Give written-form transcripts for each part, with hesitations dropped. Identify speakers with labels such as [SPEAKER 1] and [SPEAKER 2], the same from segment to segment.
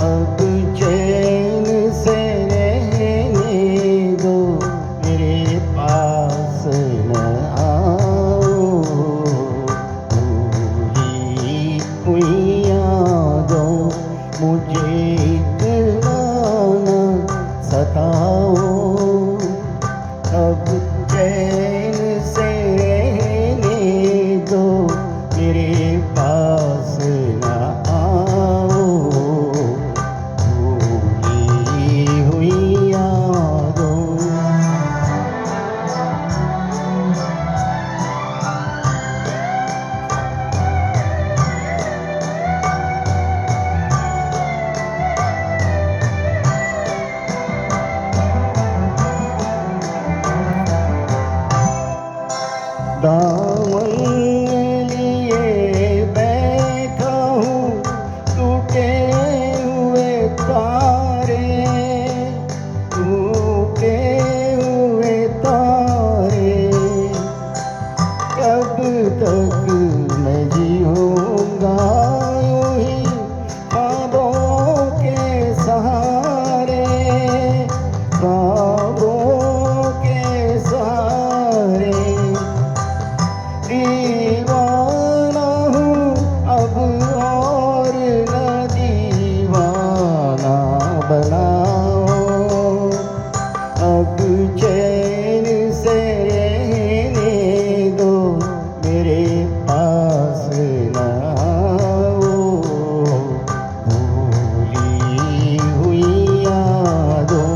[SPEAKER 1] अब चैन से रहने दो, मेरे पास न आओ। भूली हुई यादों मुझे इतना न सताओ। अब चैन से रहने दो, मेरे पास न आओ। भूली हुई यादों। दामन लिए बैठा हूँ टूटे हुए तारे, टूटे हुए तारे। कब तक मैं जीऊँगा यूं ही ख्वाबों के सहारे, ख्वाबों के सहारे। दीवाना हूँ अब और न दीवाना बनाओ। अब चैन से रहने दो, मेरे पास न आओ। भूली हुई यादों।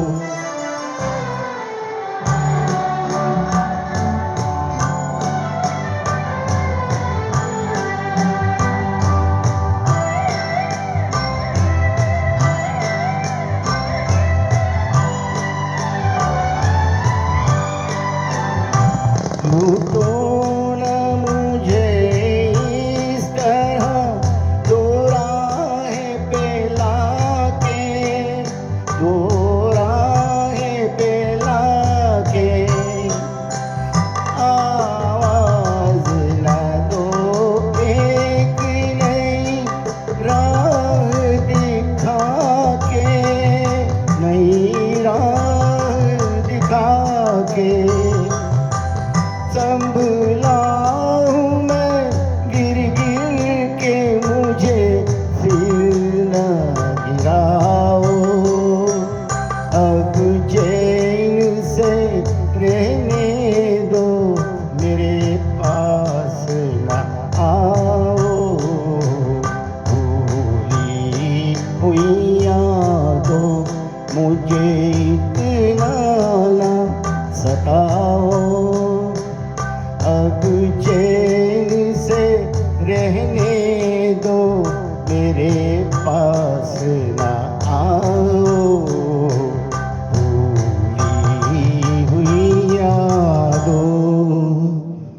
[SPEAKER 1] लूटो न मुझे इस तरह दो राहें पे लाके, दो राहें पे लाके। आवाज़ न दो एक नई राह दिखा के, नई राह दिखा के। संभला हूँ मैं गिर गिर के, मुझे फिर न गिराओ। अब चैन से रहने दो, मेरे पास न आओ। भूली हुई यादों मुझे इतना न सताओ। अब चैन से रहने दो, मेरे